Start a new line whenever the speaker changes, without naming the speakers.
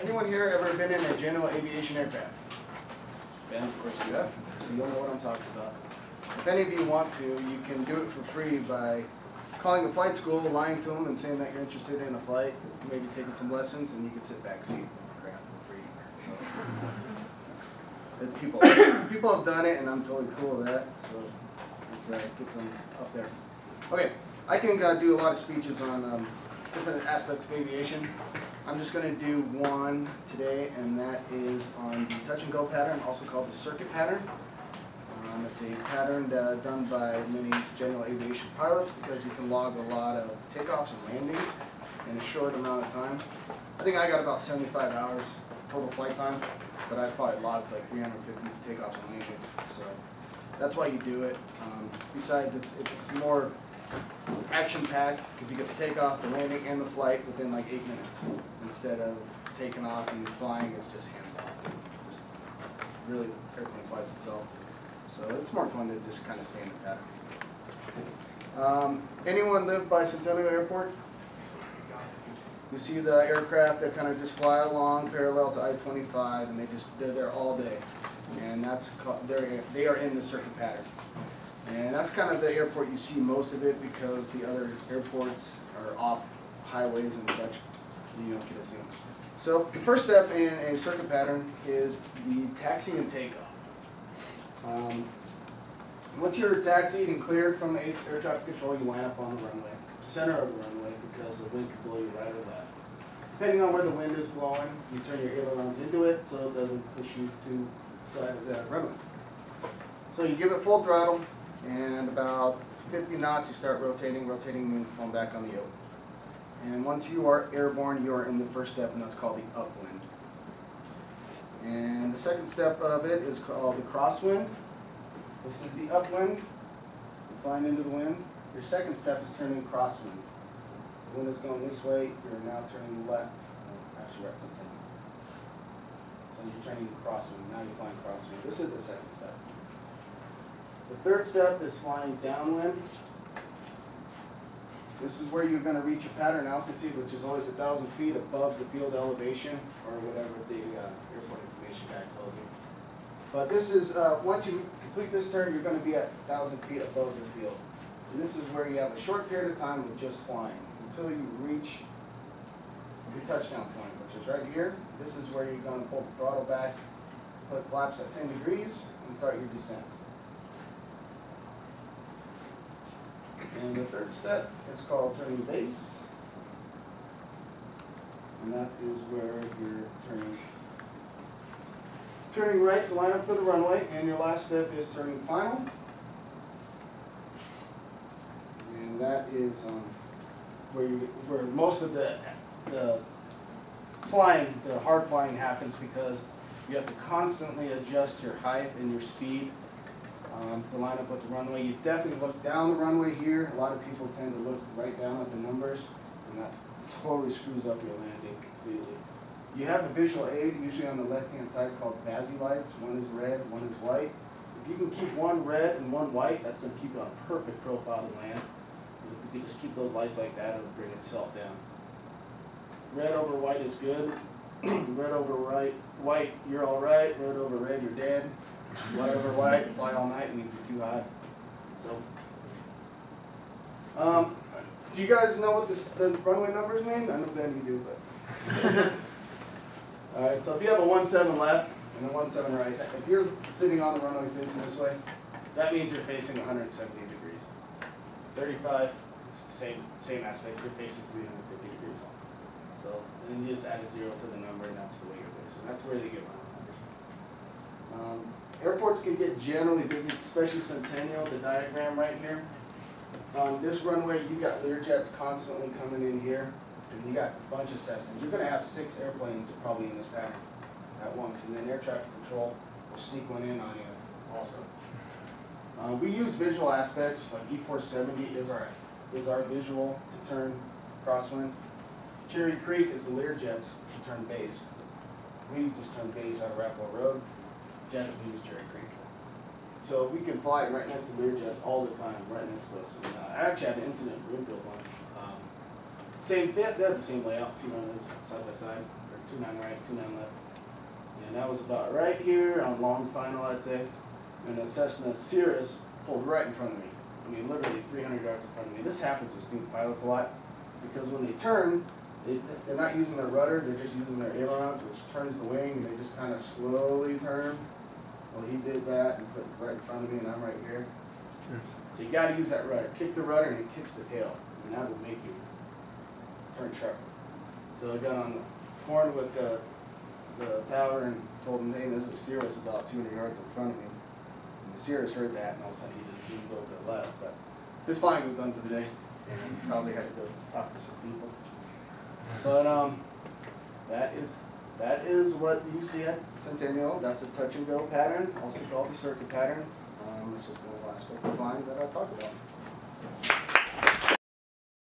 Anyone here ever been in a general aviation aircraft? Ben, of course you have, so you'll know what I'm talking about. If any of you want to, you can do it for free by calling the flight school, lying to them, and saying that you're interested in a flight, maybe taking some lessons, and you can sit back seat crap for free. So, people have done it, and I'm totally cool with that. So it gets them up there. Okay, I can do a lot of speeches on different aspects of aviation. I'm just going to do one today, and that is on the touch and go pattern, also called the circuit pattern. It's a pattern done by many general aviation pilots because you can log a lot of takeoffs and landings in a short amount of time. I think I got about 75 hours total flight time, but I probably logged like 350 takeoffs and landings. So that's why you do it. Besides, it's more action-packed because you get the takeoff, the landing, and the flight within like 8 minutes instead of taking off and flying is just hands-off. Just really everything flies itself. So it's more fun to just kind of stay in the pattern. Anyone live by Centennial Airport? You see the aircraft that kind of just fly along parallel to I-25, and they're there all day, and they are in the circuit pattern. And that's kind of the airport you see most of it because the other airports are off highways and such. You don't get to see them. So the first step in a circuit pattern is the taxi and takeoff. Once you're taxied and cleared from the air traffic control, you line up on the runway, center of the runway, because the wind can blow you right or left. Depending on where the wind is blowing, you turn your ailerons into it so it doesn't push you to the side of the runway. So you give it full throttle, and about 50 knots you start rotating. Rotating means going back on the yoke. And once you are airborne, you are in the first step, and that's called the upwind. And the second step of it is called the crosswind. This is the upwind, flying into the wind. Your second step is turning crosswind. The wind is going this way, you're now turning left. Actually, we're at something. So you're turning crosswind, now you're flying crosswind. This is the second step. The third step is flying downwind. This is where you're going to reach a pattern altitude, which is always 1,000 feet above the field elevation, or whatever the airport information guy tells you. But this is, once you complete this turn, you're going to be at 1,000 feet above the field. And this is where you have a short period of time of just flying until you reach your touchdown point, which is right here. This is where you're going to pull the throttle back, put flaps at 10 degrees, and start your descent. And the third step is called turning base. And that is where you're turning right to line up to the runway. And your last step is turning final. And that is where most of the flying, the hard flying happens because you have to constantly adjust your height and your speed to line up with the runway. You definitely look down the runway here. A lot of people tend to look right down at the numbers, and that totally screws up your landing completely. You have a visual aid, usually on the left-hand side, called VASI lights. One is red, one is white. If you can keep one red and one white, that's going to keep it on a perfect profile to land. If you just keep those lights like that, it'll bring itself down. Red over white is good. Red over white, you're all right. Red over red, you're dead. White over white, fly all night means you're too high. So, do you guys know what the runway numbers mean? I know Ben you do, but. All right, so if you have a 17 left and a 17 right, if you're sitting on the runway facing this way, that means you're facing 170 degrees. 35, same aspect, you're facing 350 degrees. So, and then you just add a 0 to the number, and that's the way you're facing. That's where they get runway numbers. Airports can get generally busy, especially Centennial, the diagram right here. On this runway, you got Learjets constantly coming in here, and you got a bunch of Cessnas. You're going to have 6 airplanes probably in this pattern at once, and then air traffic control will sneak one in on you also. We use visual aspects, like E470 is our visual to turn crosswind. Cherry Creek is the Learjets to turn base. We just turn base out of Rappel Road. Jets we use Cherry Creek. So we can fly right next to Learjets all the time, right next to us. And, I actually had an incident in Broomfield once. They have the same layout, 2 runways side by side, or 2-9 right, 2-9 left. And that was about right here on long final, I'd say. And the Cessna Cirrus pulled right in front of me. I mean, literally 300 yards in front of me. This happens with student pilots a lot because when they turn, they're not using their rudder, they're just using their ailerons, which turns the wing, and they just kind of slowly turn. Well, he did that and put it right in front of me, and I'm right here. So you got to use that rudder. Kick the rudder, and it kicks the tail, and that will make you turn sharp. So I got on the horn with the tower and told him, hey, there's a Cirrus about 200 yards in front of me. And the Cirrus heard that, and all of a sudden he just zoomed over to the left. But his flying was done for the day, and he probably had to go talk to some people. But that is what you see at Centennial. That's a touch and go pattern, also called the circuit pattern. It's just the last aspect of flying that I'll talk about.